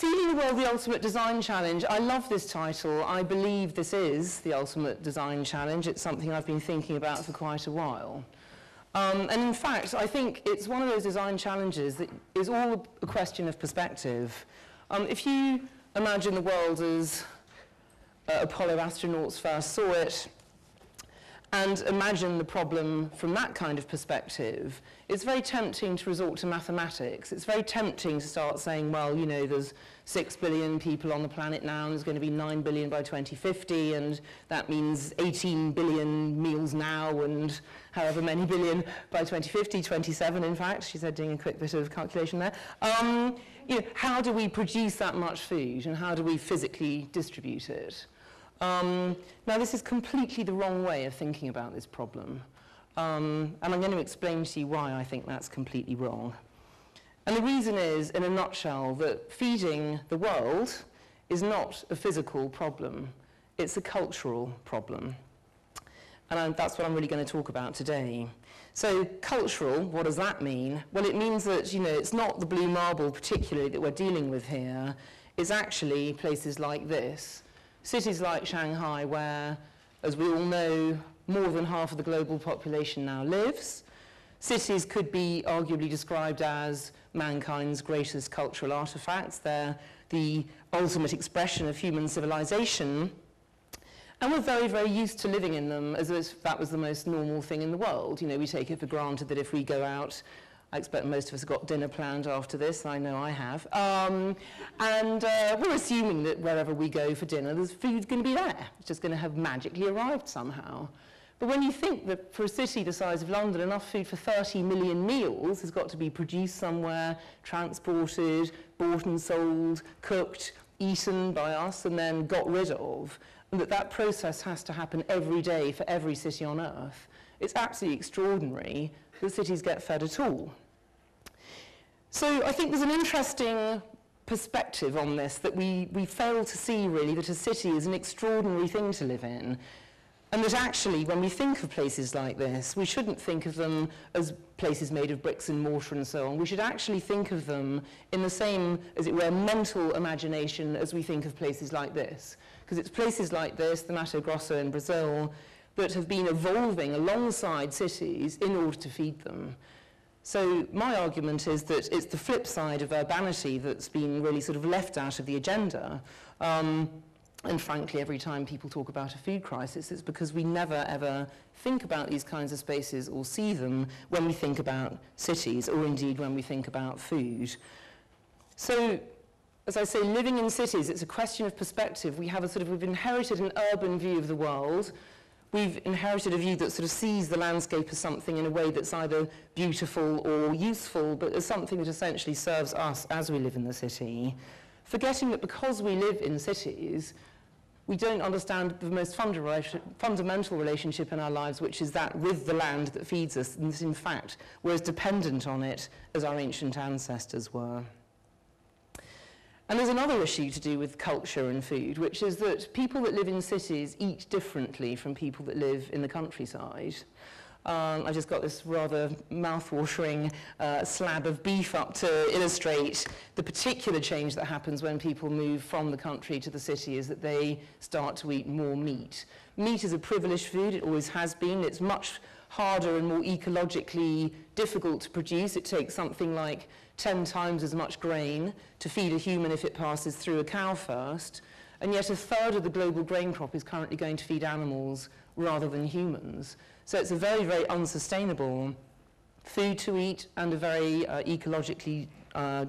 Feeding the World the Ultimate Design Challenge. I love this title. I believe this is the Ultimate Design Challenge. It's something I've been thinking about for quite a while. And in fact, I think it's one of those design challenges that is all a question of perspective. If you imagine the world as Apollo astronauts first saw it, and imagine the problem from that kind of perspective, it's very tempting to resort to mathematics. It's very tempting to start saying, well, you know, there's 6 billion people on the planet now, and there's going to be 9 billion by 2050, and that means 18 billion meals now, and however many billion by 2050, 27 in fact, she said, doing a quick bit of calculation there. You know, how do we produce that much food, and how do we physically distribute it? Now, this is completely the wrong way of thinking about this problem. And I'm going to explain to you why I think that's completely wrong. And the reason is, in a nutshell, that feeding the world is not a physical problem. It's a cultural problem. And that's what I'm really going to talk about today. So cultural, what does that mean? Well, it means that, you know, it's not the blue marble particularly that we're dealing with here. It's actually places like this. Cities like Shanghai, where, as we all know, more than half of the global population now lives. Cities could be arguably described as mankind's greatest cultural artifacts. They're the ultimate expression of human civilization. And we're very, very used to living in them as if that was the most normal thing in the world. You know, we take it for granted that if we go out, I expect most of us have got dinner planned after this. I know I have. We're assuming that wherever we go for dinner, there's food going to be there. It's just going to have magically arrived somehow. But when you think that for a city the size of London, enough food for 30 million meals has got to be produced somewhere, transported, bought and sold, cooked, eaten by us, and then got rid of, and that process has to happen every day for every city on Earth, it's absolutely extraordinary that cities get fed at all. So I think there's an interesting perspective on this that we fail to see, really, that a city is an extraordinary thing to live in. And that actually, when we think of places like this, we shouldn't think of them as places made of bricks and mortar and so on. We should actually think of them in the same, as it were, mental imagination as we think of places like this. Because it's places like this, the Mato Grosso in Brazil, that have been evolving alongside cities in order to feed them. So my argument is that it's the flip side of urbanity that's been really sort of left out of the agenda. And frankly, every time people talk about a food crisis, it's because we never, ever think about these kinds of spaces or see them when we think about cities, or indeed when we think about food. So, as I say, living in cities, it's a question of perspective. We've inherited an urban view of the world. We've inherited a view that sort of sees the landscape as something in a way that's either beautiful or useful, but as something that essentially serves us as we live in the city, forgetting that because we live in cities, we don't understand the most fundamental relationship in our lives, which is that with the land that feeds us, and that in fact we're as dependent on it as our ancient ancestors were. And there's another issue to do with culture and food, which is that people that live in cities eat differently from people that live in the countryside. I just got this rather mouth-watering slab of beef up to illustrate the particular change that happens when people move from the country to the city, is that they start to eat more meat. Meat is a privileged food, it always has been. It's much harder and more ecologically difficult to produce. It takes something like 10 times as much grain to feed a human if it passes through a cow first, and yet a third of the global grain crop is currently going to feed animals rather than humans. So it's a very, very unsustainable food to eat and a very ecologically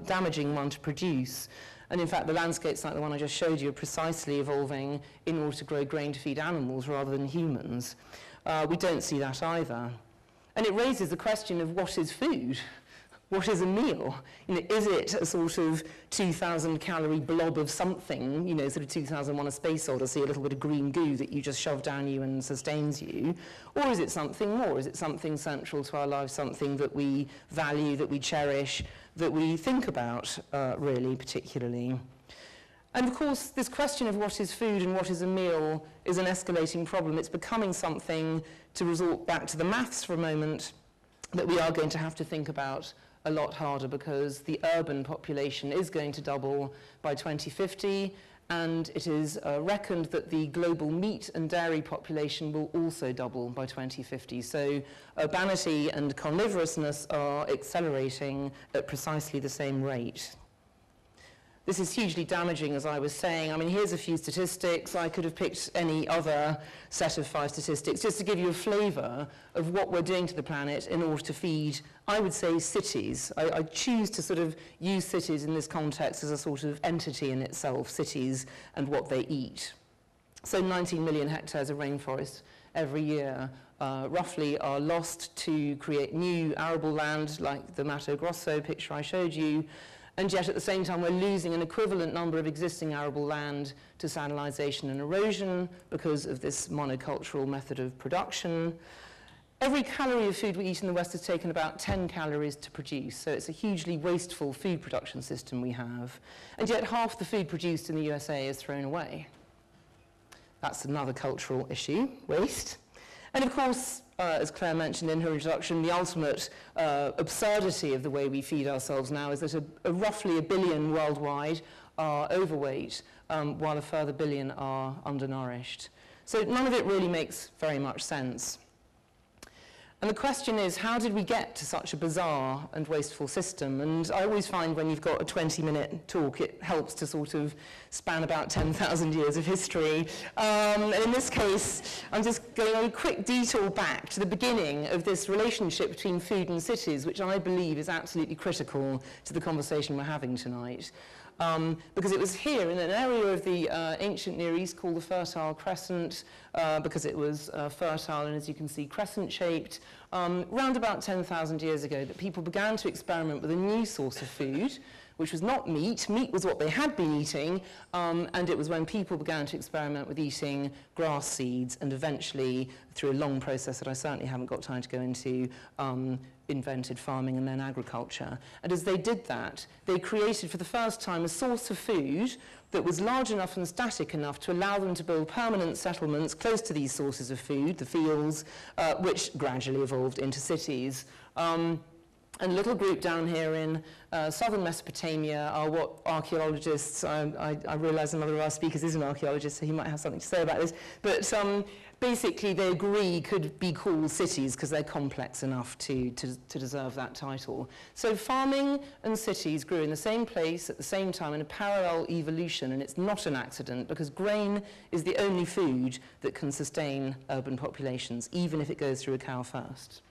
damaging one to produce. And in fact, the landscapes like the one I just showed you are precisely evolving in order to grow grain to feed animals rather than humans. We don't see that either. And it raises the question of what is food? What is a meal? You know, is it a sort of 2,000 calorie blob of something, you know, sort of 2001: A Space Odyssey, a little bit of green goo that you just shove down you and sustains you? Or is it something more? Is it something central to our lives, something that we value, that we cherish, that we think about really particularly? And of course, this question of what is food and what is a meal is an escalating problem. It's becoming something, to resort back to the maths for a moment, that we are going to have to think about a lot harder because the urban population is going to double by 2050, and it is reckoned that the global meat and dairy population will also double by 2050. So urbanity and carnivorousness are accelerating at precisely the same rate. This is hugely damaging, as I was saying. I mean, here's a few statistics. I could have picked any other set of 5 statistics just to give you a flavour of what we're doing to the planet in order to feed, I would say, cities. I choose to sort of use cities in this context as a sort of entity in itself, cities and what they eat. So 19 million hectares of rainforest every year roughly are lost to create new arable land like the Mato Grosso picture I showed you. And yet, at the same time, we're losing an equivalent number of existing arable land to salinization and erosion because of this monocultural method of production. Every calorie of food we eat in the West has taken about 10 calories to produce, so it's a hugely wasteful food production system we have. And yet, half the food produced in the USA is thrown away. That's another cultural issue, waste. And of course, as Claire mentioned in her introduction, the ultimate absurdity of the way we feed ourselves now is that roughly 1 billion worldwide are overweight, while a further 1 billion are undernourished. So none of it really makes very much sense. And the question is, how did we get to such a bizarre and wasteful system? And I always find when you've got a 20-minute talk, it helps to sort of span about 10,000 years of history. And in this case, I'm just going on a quick detour back to the beginning of this relationship between food and cities, which I believe is absolutely critical to the conversation we're having tonight. Because it was here in an area of the ancient Near East called the Fertile Crescent, because it was fertile and, as you can see, crescent-shaped, round about 10,000 years ago, that people began to experiment with a new source of food, which was not meat. Meat was what they had been eating, and it was when people began to experiment with eating grass seeds, and eventually, through a long process that I certainly haven't got time to go into, invented farming and then agriculture. And as they did that, they created for the first time a source of food that was large enough and static enough to allow them to build permanent settlements close to these sources of food, the fields, which gradually evolved into cities. And a little group down here in southern Mesopotamia are what archaeologists, I realise another of our speakers is an archaeologist, so he might have something to say about this, but basically they agree could be called cities because they're complex enough to deserve that title. So farming and cities grew in the same place at the same time in a parallel evolution, and it's not an accident because grain is the only food that can sustain urban populations, even if it goes through a cow first.